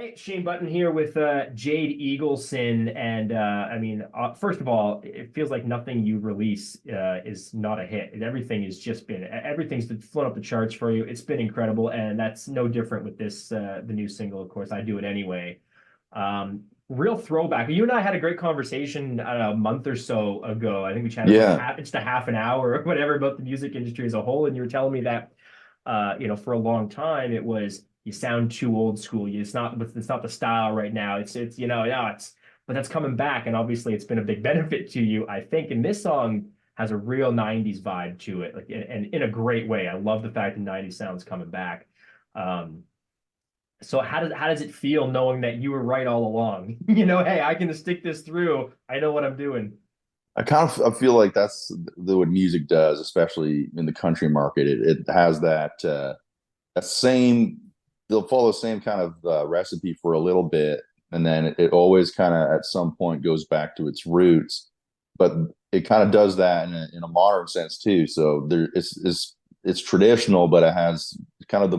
Hey, Shane Button here with Jade Eagleson, and first of all, it feels like nothing you release is not a hit. Everything has just been everything's flown up the charts for you. It's been incredible, and that's no different with this the new single. Of course, I do it anyway. Real throwback. You and I had a great conversation a month or so ago. I think we chatted for Yeah, just a half an hour or whatever about the music industry as a whole, and you were telling me that for a long time it was you sound too old school. It's not the style right now. It's yeah, but that's coming back, and obviously it's been a big benefit to you, I think. And this song has a real 90s vibe to it, like and in a great way. I love the fact that 90s sounds coming back. Um, so how does it feel knowing that you were right all along? Hey, I can stick this through. I know what I'm doing. I feel like that's what music does, especially in the country market. It has that same they'll follow the same kind of recipe for a little bit, and then it always kind of at some point goes back to its roots. But it kind of does that in a modern sense too. So it's traditional, but it has kind of the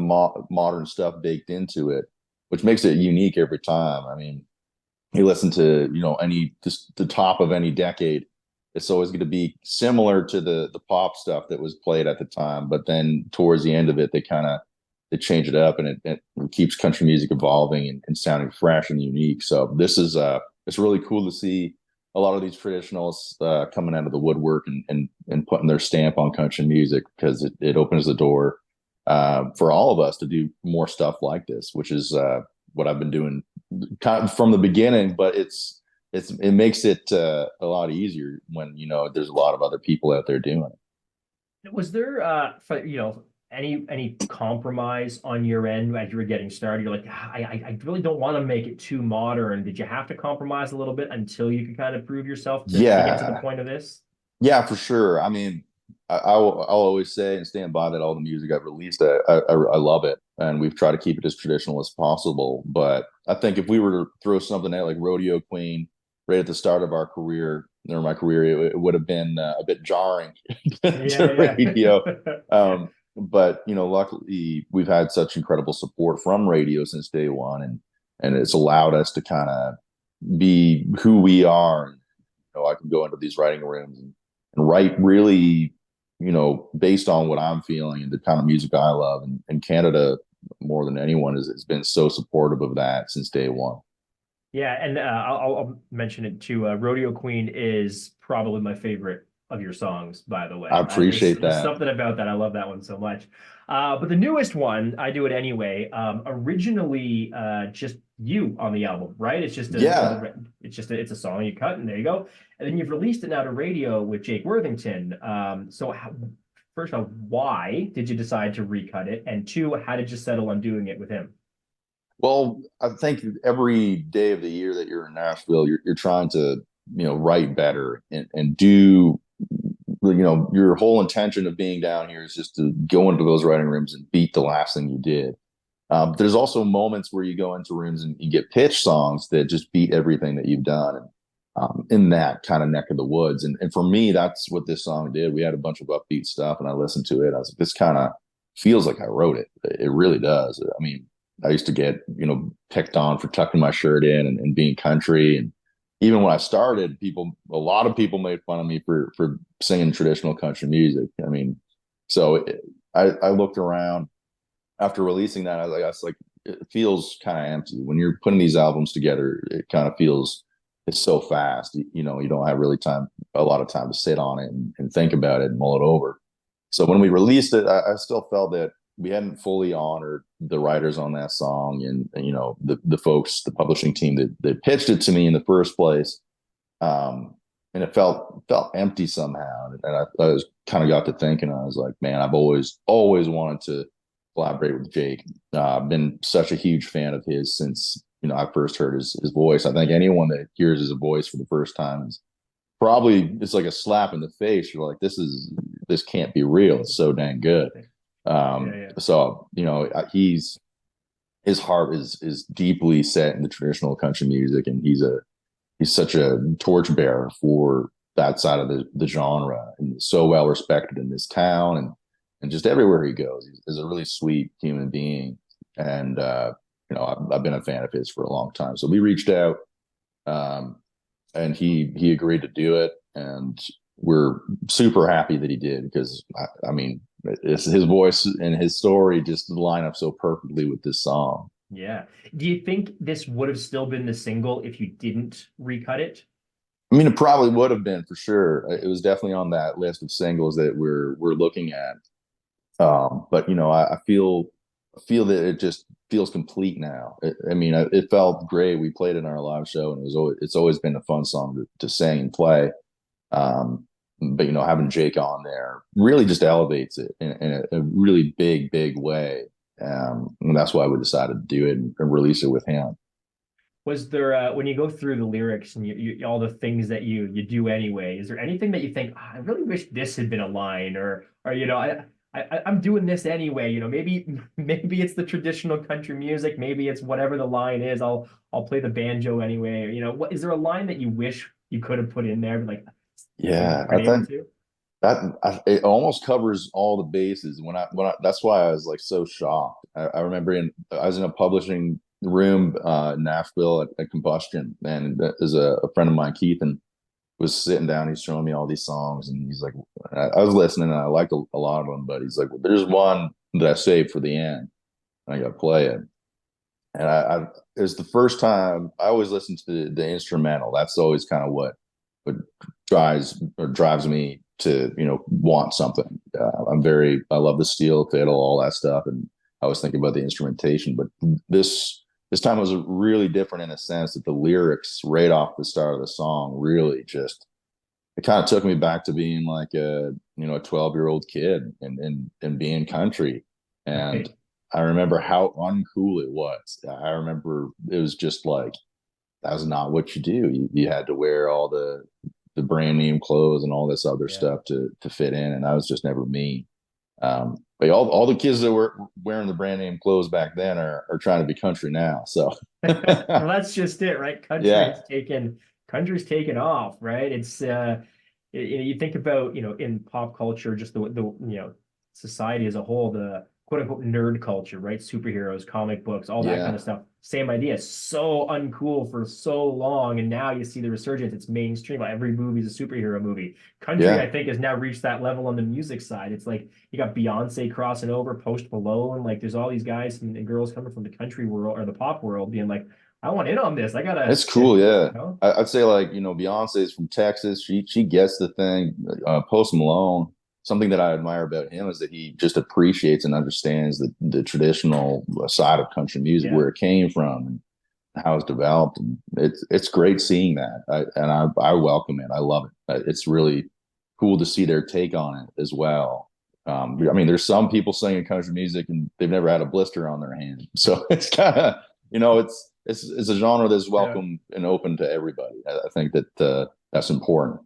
modern stuff baked into it, which makes it unique every time. I mean, you listen to any just the top of any decade, it's always going to be similar to the pop stuff that was played at the time, but then towards the end of it they change it up, and it keeps country music evolving and sounding fresh and unique. So this is it's really cool to see a lot of these traditionals coming out of the woodwork and putting their stamp on country music, because it opens the door for all of us to do more stuff like this, which is what I've been doing kind of from the beginning. But it makes it a lot easier when there's a lot of other people out there doing it. Was there any compromise on your end as you were getting started? You're like, I really don't want to make it too modern. Did you have to compromise a little bit until you could kind of prove yourself to get to the Yeah, point of this? yeah, for sure. I mean, I'll always say and stand by that all the music I've released, I love it, and we've tried to keep it as traditional as possible. But I think if we were to throw something out like Rodeo Queen right at the start of our career, or my career, it would have been a bit jarring Yeah, to radio. yeah. But luckily we've had such incredible support from radio since day one, and it's allowed us to kind of be who we are. I can go into these writing rooms and write really, based on what I'm feeling and the kind of music I love. And Canada, more than anyone, has been so supportive of that since day one. Yeah, and I'll mention it too. Rodeo Queen is probably my favorite of your songs, by the I way. appreciate There's that. something about that. I love that one so much. But the newest one, I do it anyway. Originally, just you on the album, right? Yeah. It's a song you cut, and there you go. And then you've released it now to radio with Jake Worthington. First of all, why did you decide to recut it? And two, how did you settle on doing it with him? Well, I think every day of the year that you're in Nashville, you're trying to, write better and do, your whole intention of being down here is just to go into those writing rooms and beat the last thing you did. There's also moments where you go into rooms and you get pitch songs that just beat everything that you've done. And in that kind of neck of the woods. And for me, that's what this song did. We had a bunch of upbeat stuff, and I listened to it. I was like, this kind of feels like I wrote it. It really does. I mean, I used to get, picked on for tucking my shirt in and being country. And even when I started, a lot of people made fun of me for singing traditional country music. I mean, so I looked around after releasing that. I was like, it feels kind of empty when you're putting these albums together. It kind of feels it's so fast. You don't have really a lot of time to sit on it and think about it and mull it over. So when we released it, I still felt that we hadn't fully honored the writers on that song, and the folks, the publishing team that pitched it to me in the first place. And it felt empty somehow. And I was kind of got to thinking, I was like, man, I've always wanted to collaborate with Jake. I've been such a huge fan of his since I first heard his voice. I think anyone that hears his voice for the first time is probably, it's like a slap in the face. You're like, this can't be real. It's so dang good. Yeah, yeah. So his heart is deeply set in the traditional country music, and he's such a torchbearer for that side of the genre, and so well respected in this town and just everywhere he goes. He's a really sweet human being, and I've been a fan of his for a long time. So we reached out, um, and he agreed to do it, and we're super happy that he did because I mean, his voice and his story just line up so perfectly with this song. Yeah. Do you think this would have still been the single if you didn't recut it? I mean, it probably would have been for sure. It was definitely on that list of singles that we're looking at. But I feel that it just feels complete now. I mean, it felt great. We played it in our live show, and it's always been a fun song to sing and play. But having Jake on there really just elevates it in a really big way. And that's why we decided to do it and release it with him. Was there when you go through the lyrics and all the things that you do anyway, is there anything that you think, "Ah, I really wish this had been a line, or I'm doing this anyway, maybe maybe it's the traditional country music, maybe it's whatever the line is, I'll play the banjo anyway, or what is there a line that you wish you could have put in there, but like Yeah, I weren't able think to? it almost covers all the bases. That's why I was like so shocked. I remember I was in a publishing room in Nashville at Combustion, and there's a friend of mine, Keith, and was sitting down. He's showing me all these songs, and he's like, I was listening, and I liked a lot of them, but he's like, well, there's one that I saved for the end. And I got to play it, and it was the first time I always listen to the instrumental. That's always kind of what drives me to want something. I love the steel fiddle, all that stuff, and I was thinking about the instrumentation. But this time was really different in a sense that the lyrics right off the start of the song really just it kind of took me back to being like a 12-year-old kid and being country. And Right. I remember how uncool it was. I remember it was just like that was not what you do. You had to wear all the brand name clothes and all this other Yeah. stuff to fit in, and that was just never me. But all the kids that were wearing the brand name clothes back then are trying to be country now. So Well, that's just it, right? yeah, Country's taken off, right? It's you think about, in pop culture, just the society as a whole, the quote unquote nerd culture, right? Superheroes, comic books, all that kind yeah, of stuff. Same idea. So uncool for so long, and now you see the resurgence. It's mainstream. Every movie is a superhero movie. Country, yeah. I think, has now reached that level on the music side. It's like you got Beyonce crossing over, Post Malone. Like there's all these guys and girls coming from the country world or the pop world, being like, I want in on this. I gotta, It's cool, yeah. you know. I'd say like Beyonce's from Texas. She gets the thing. Post Malone. Something that I admire about him is that he just appreciates and understands the traditional side of country music, Yeah. where it came from and how it's developed. And it's great seeing that. I welcome it. I love it. It's really cool to see their take on it as well. I mean, there's some people singing country music and they've never had a blister on their hand, so it's kind of it's a genre that's Yeah. welcome and open to everybody. I think that that's important.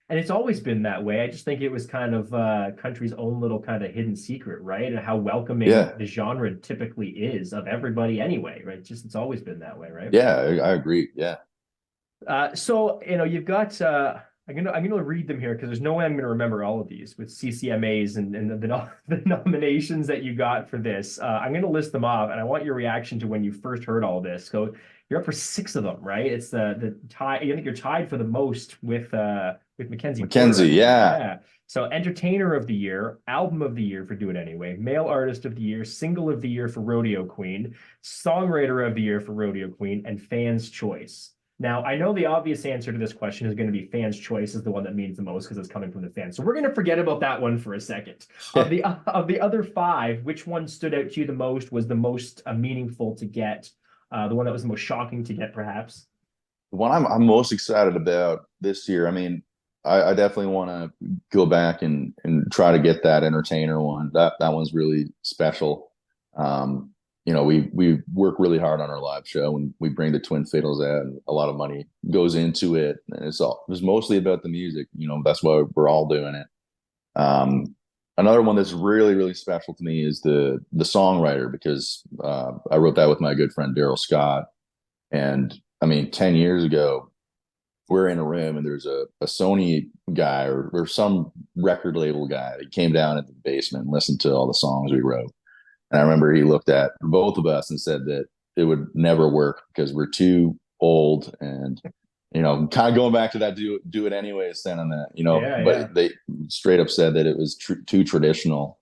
And it's always been that way. I just think it was kind of country's own little kind of hidden secret, right? And how welcoming Yeah, the genre typically is of everybody anyway, right? It's always been that way, right? yeah, I agree. Yeah, So you've got I'm gonna read them here because there's no way I'm gonna remember all of these with CCMAs and the nominations that you got for this. I'm gonna list them off, and I want your reaction to when you first heard all this. So you're up for six of them, right? It's the tie. I think you're tied for the most with Mackenzie Porter, I Mackenzie. believe. Yeah, Yeah. So Entertainer of the Year, Album of the Year for Do It Anyway, Male Artist of the Year, Single of the Year for Rodeo Queen, Songwriter of the Year for Rodeo Queen, and Fans Choice. Now, I know the obvious answer to this question is going to be fans' choice is the one that means the most because it's coming from the fans. So we're going to forget about that one for a second. Of the other five, which one stood out to you the most? Was the most meaningful to get? The one that was the most shocking to get, perhaps? the one I'm most excited about this year. I mean, I definitely want to go back and try to get that entertainer one. That one's really special. We work really hard on our live show, and we bring the twin fiddles out, and a lot of money goes into it. And it's mostly about the music. That's why we're all doing it. Another one that's really special to me is the songwriter, because I wrote that with my good friend Daryl Scott. And I mean, 10 years ago, we're in a room and there's a Sony guy or some record label guy that came down in the basement and listened to all the songs we wrote. And I remember he looked at both of us and said that it would never work because we're too old and kind of going back to that do it anyway sentiment, Yeah, yeah. but they straight up said that it was too traditional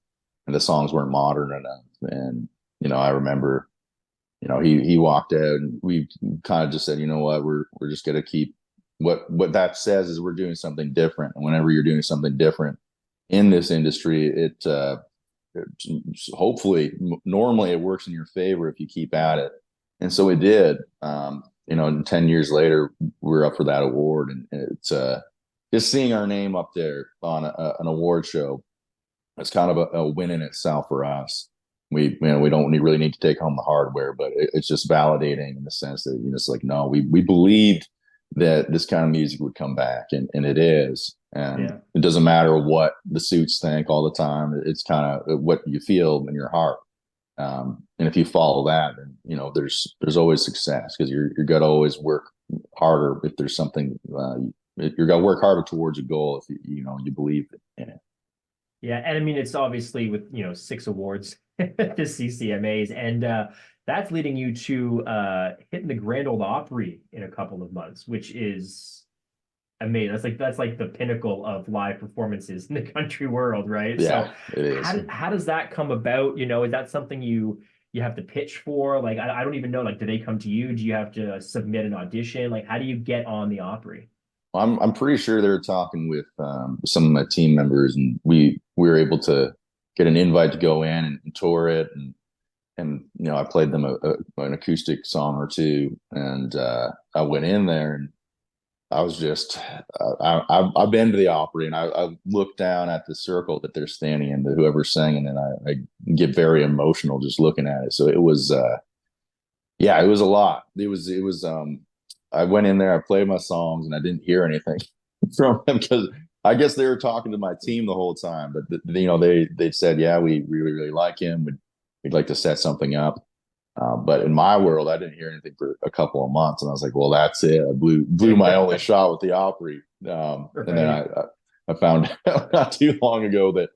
and the songs weren't modern enough. And I remember, he walked out and we kind of just said, you know what, we're just gonna keep what that says is we're doing something different. And whenever you're doing something different in this industry, hopefully normally it works in your favor if you keep at it. And so it did. And 10 years later we're up for that award, and it's just seeing our name up there on an award show. It's kind of a win in itself for us. We don't really need to take home the hardware, but it's just validating in the sense that it's like, no, we believed that this kind of music would come back, and it is. And Yeah. it doesn't matter what the suits think all the time. It's kind of what you feel in your heart. And if you follow that, then there's always success, because you're gonna always work harder if there's something. You're gonna work harder towards a goal if you believe in it. Yeah, and I mean it's obviously with 6 awards, the CCMAs, and that's leading you to hitting the Grand Ole Opry in a couple of months, which is amazing. That's like the pinnacle of live performances in the country world, right? So Yeah, it is. how does that come about? Is that something you have to pitch for? Like I don't even know. Like, do they come to you? Do you have to submit an audition? Like, how do you get on the Opry? I'm pretty sure they're talking with some of my team members, and we were able to get an invite to go in and tour it, and I played them an acoustic song or two, and I went in there, and I was just I've been to the Opry, and I look down at the circle that they're standing in, whoever's singing, and I get very emotional just looking at it. So it was yeah, it was a lot. It was I went in there, I played my songs, and I didn't hear anything from them because I guess they were talking to my team the whole time. But they said, yeah, we really really like him. We'd like to set something up. But in my world, I didn't hear anything for a couple of months, and I was like, well, that's it. I blew my only shot with the Opry. And then Right. I found out not too long ago that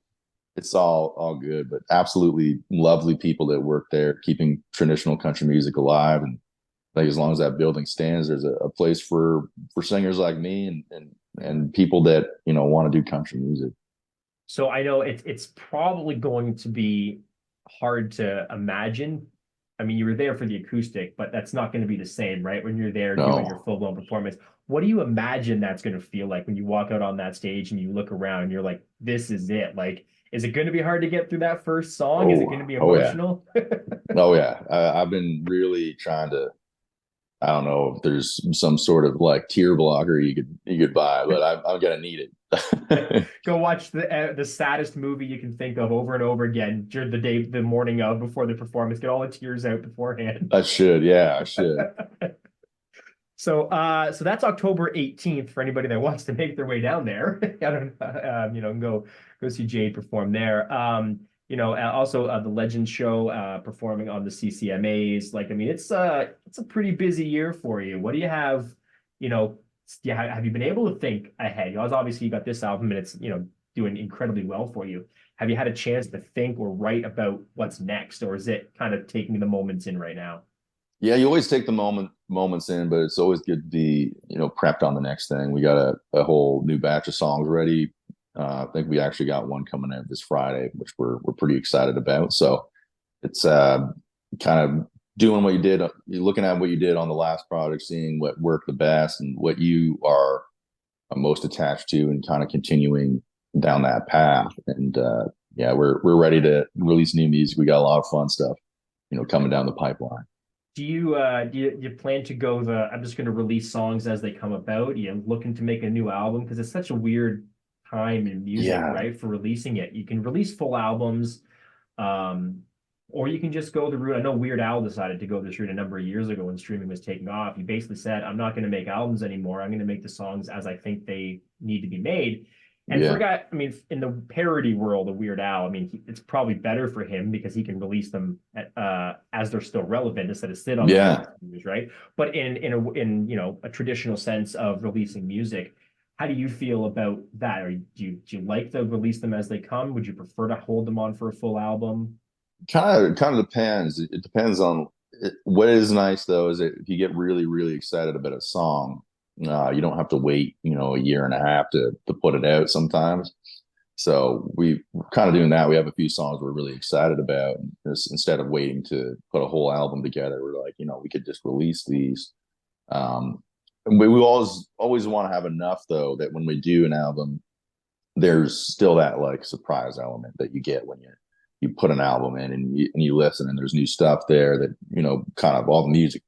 it's all good, but absolutely lovely people that work there, keeping traditional country music alive. And like, as long as that building stands, there's a place for singers like me, and people that want to do country music. So I know it's probably going to be hard to imagine. I mean, you were there for the acoustic, but that's not going to be the same, right? When you're there doing your No. full-blown performance. What do you imagine that's going to feel like when you walk out on that stage and you look around and you're like, this is it? Like, is it going to be hard to get through that first song? Is it going to be Oh yeah. emotional? Oh yeah. I've been really trying to. I don't know if there's some sort of like tear blocker you could buy, but I'm gonna need it. Go watch the saddest movie you can think of over and over again during the morning of before the performance. Get all the tears out beforehand. I should, yeah, I should. So that's October 18th for anybody that wants to make their way down there. I don't, go see Jade perform there. Also the Legend Show performing on the CCMAs. Like, I mean, it's a pretty busy year for you. What do you have? Yeah, have you been able to think ahead? Obviously you got this album and it's doing incredibly well for you. Have you had a chance to think or write about what's next, or is it kind of taking the moments in right now? Yeah, you always take the moments in, but it's always good to be, prepped on the next thing. We got a whole new batch of songs ready. I think we actually got one coming out this Friday, which we're pretty excited about. So it's kind of doing what you did, looking at what you did on the last project, seeing what worked the best and what you are most attached to, and kind of continuing down that path. And yeah, we're ready to release new music. We got a lot of fun stuff, coming down the pipeline. Do you plan to go the I'm just going to release songs as they come about? You looking to make a new album because it's such a weird time in music, Yeah, right? For releasing it, you can release full albums, um, or you can just go the route. I know Weird Al decided to go this route a number of years ago when streaming was taking off. He basically said, "I'm not going to make albums anymore. I'm going to make the songs as I think they need to be made." And yeah, forgot, I mean, in the parody world of Weird Al, I mean, it's probably better for him because he can release them as they're still relevant instead of sit on them yeah. for years, right? But in a traditional sense of releasing music, how do you feel about that? Or do you like to release them as they come? Would you prefer to hold them on for a full album? Kind of depends. It depends on What is nice though is that if you get really, really excited about a song, you don't have to wait, a year and a half to put it out sometimes. So we're kind of doing that. We have a few songs we're really excited about. Just instead of waiting to put a whole album together, we're like, we could just release these. And we always want to have enough though that when we do an album, there's still that like surprise element that you get when you put an album in and you listen and there's new stuff there that kind of all the music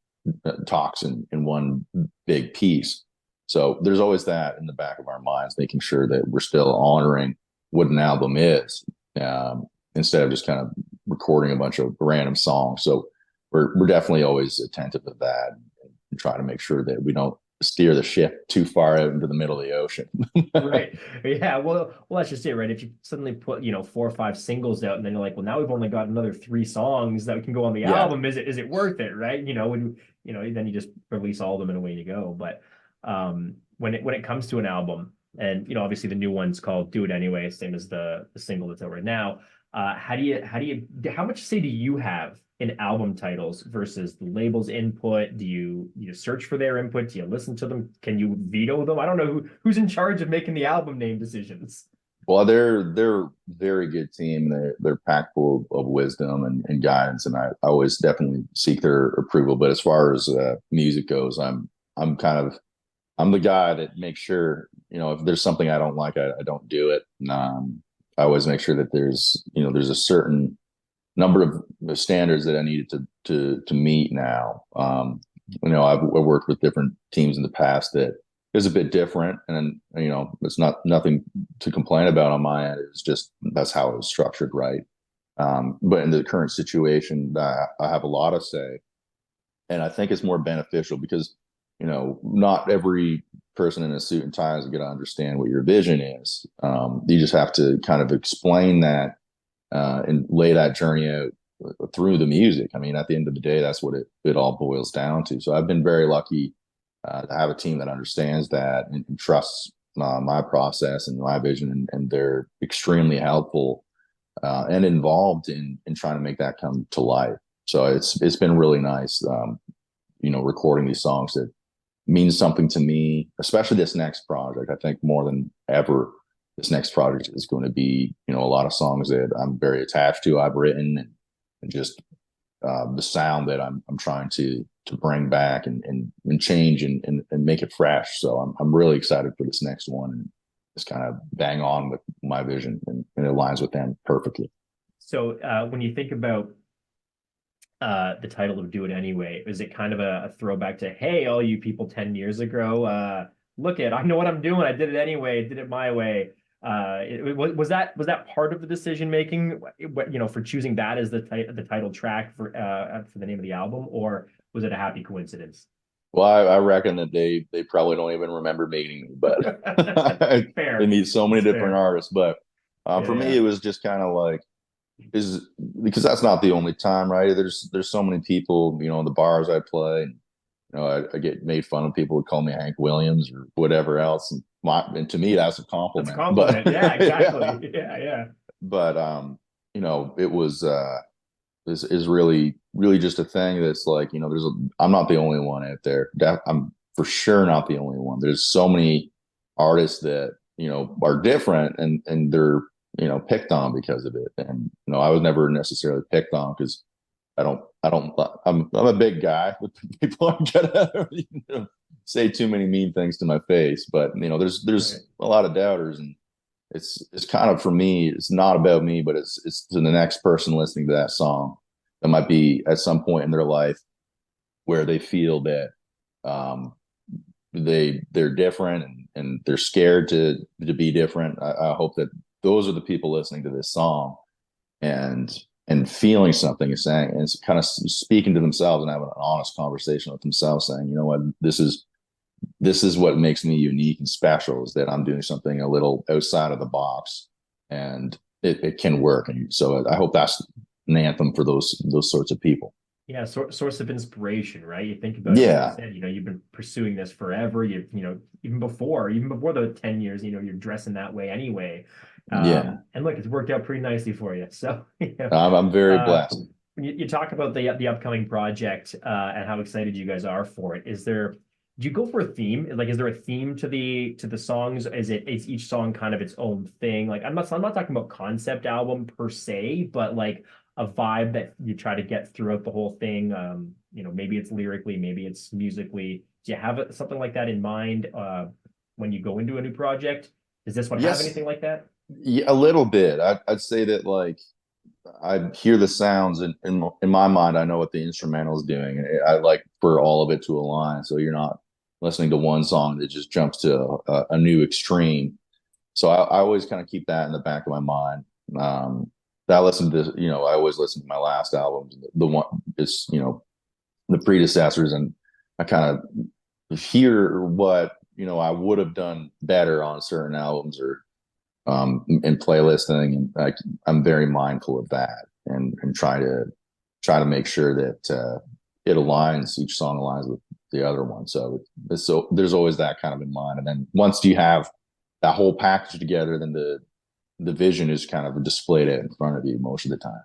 talks in one big piece. So there's always that in the back of our minds, making sure that we're still honoring what an album is, instead of just kind of recording a bunch of random songs. So we're definitely always attentive to that and try to make sure that we don't steer the ship too far out into the middle of the ocean. Right. Yeah. Well, that's just it, right? If you suddenly put, 4 or 5 singles out and then you're like, well, now we've only got another 3 songs that we can go on the Yeah. album. Is it worth it? Right. Then you just release all of them and away you go. But when it comes to an album and, obviously the new one's called Do It Anyway, same as the single that's out right now. How much say do you have in album titles versus the label's input? Do you search for their input? Do you listen to them? Can you veto them? I don't know who's in charge of making the album name decisions. Well, they're very good team. They're packed full of wisdom and guidance, and I always definitely seek their approval. But as far as music goes, I'm kind of I'm the guy that makes sure if there's something I don't like, I don't do it. I always make sure that there's a certain number of standards that I needed to meet now. I've worked with different teams in the past that is a bit different, and it's nothing to complain about on my end. It's just that's how it was structured, right? But in the current situation, I have a lot of say, and I think it's more beneficial because not every person in a suit and tie is going to understand what your vision is. You just have to kind of explain that and lay that journey out through the music. I mean, at the end of the day, that's what it all boils down to. So I've been very lucky to have a team that understands that and trusts my process and my vision, and they're extremely helpful and involved in trying to make that come to life. So it's been really nice, recording these songs that means something to me, especially this next project. I think more than ever, this next project is going to be, a lot of songs that I'm very attached to. I've written and just the sound that I'm trying to bring back and change and make it fresh. So I'm really excited for this next one, and it's kind of bang on with my vision and it aligns with them perfectly. So when you think about the title of Do It Anyway, is it kind of a throwback to, hey, all you people 10 years ago, I know what I'm doing. I did it anyway, did it my way. Was that part of the decision making, for choosing that as the title track for the name of the album, or was it a happy coincidence? Well, I reckon that they probably don't even remember meeting me, but they Fair. meet so many That's different fair. artists. But Yeah, for me, yeah. it was just kind of like is because that's not the only time, right? There's so many people, the bars I play, and I get made fun of. People would call me Hank Williams or whatever else, and to me that's a That's a compliment. But compliment. Yeah, yeah, exactly. Yeah, yeah. but it was is really really just a thing that's like I'm not the only one out there. I'm for sure not the only one. There's so many artists that are different and they're picked on because of it. And I was never necessarily picked on because I'm a big guy. People aren't gonna say too many mean things to my face. But Right. there's a lot of doubters, and it's kind of for me. It's not about me, but it's to the next person listening to that song that might be at some point in their life where they feel that um, they're different and they're scared to be different. I hope that those are the people listening to this song and feeling something and saying and it's kind of speaking to themselves and having an honest conversation with themselves, saying, what, this is what makes me unique and special, is that I'm doing something a little outside of the box and it can work. And so I hope that's an anthem for those sorts of people. Yeah, source of inspiration, right? You think about it, like you Yeah. said, you've been pursuing this forever. Even before the 10 years, you're dressing that way anyway. Yeah. And look, it's worked out pretty nicely for you. So, I'm very uh, blessed. you talk about the upcoming project and how excited you guys are for it, do you go for a theme? Like, is there a theme to the songs? Is each song kind of its own thing? Like, I'm not talking about concept album per se, but like a vibe that you try to get throughout the whole thing. Maybe it's lyrically, maybe it's musically. Do you have something like that in mind when you go into a new project? Does this one have Yes, anything like that? yeah, a little bit. I'd say that like I hear the sounds in my mind. I know what the instrumental is doing, and I like for all of it to align. So you're not listening to one song that just jumps to a new extreme. So I always kind of keep that in the back of my mind. That I listen to, I always listen to my last albums, the one is, the predecessors, and I kind of hear what, I would have done better on certain albums or in playlisting, and I'm very mindful of that, and try to make sure that each song aligns with the other one. So there's always that kind of in mind, and then once you have that whole package together, then the vision is kind of displayed in front of you most of the time.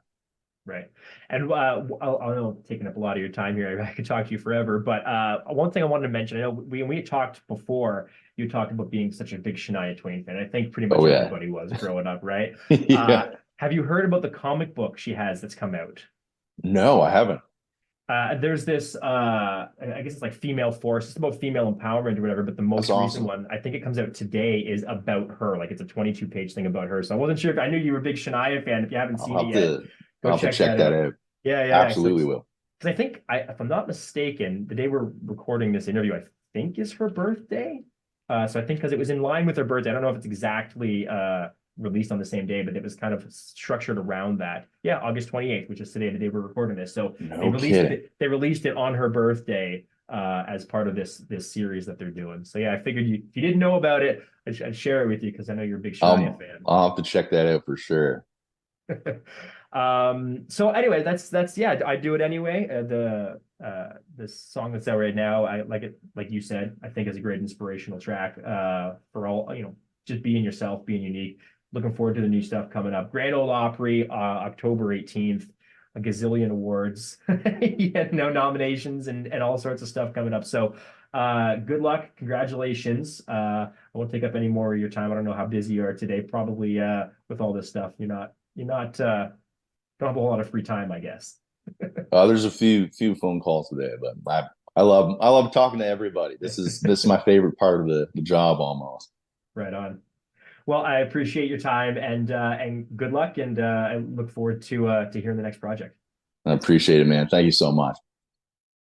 Right. And I know I'm taking up a lot of your time here. I could talk to you forever, but one thing I wanted to mention, I know we talked before, you talked about being such a big Shania Twain fan. I think pretty much Oh yeah. everybody was growing up, right? Yeah. Have you heard about the comic book she has that's come out? No, I haven't. There's this I guess it's like female force. It's about female empowerment or whatever, but the That's most recent awesome. one, I think it comes out today, is about her. Like it's a 22-page thing about her. So I wasn't sure if I knew you were a big Shania fan. If you haven't I'll seen it have yet, to go I'll have to check check that that out. out. Yeah, yeah, yeah. So Absolutely it's will. because I think if I'm not mistaken, the day we're recording this interview, I think is her birthday. So I think because it was in line with her birthday, I don't know if it's exactly released on the same day, but it was kind of structured around that. Yeah, August 28th, which is today, the day we're recording this. So they No released kidding. it. They released it on her birthday as part of this series that they're doing. So yeah, I figured if you didn't know about it, I'd share it with you because I know you're a big Shania fan. I'll have to check that out for sure. So anyway, that's yeah, I do it anyway. The song that's out right now, I like it, like you said, I think is a great inspirational track for all, just being yourself, being unique. Looking forward to the new stuff coming up. Grand Ole Opry, October 18th, a gazillion awards, yeah, no nominations and all sorts of stuff coming up. So good luck, congratulations. I won't take up any more of your time. I don't know how busy you are today, probably with all this stuff. You're not don't have a whole lot of free time, I guess. There's a few phone calls today, but I love talking to everybody. This is my favorite part of the job almost. Right on. Well, I appreciate your time and good luck, and I look forward to hearing the next project. I appreciate it, man. Thank you so much.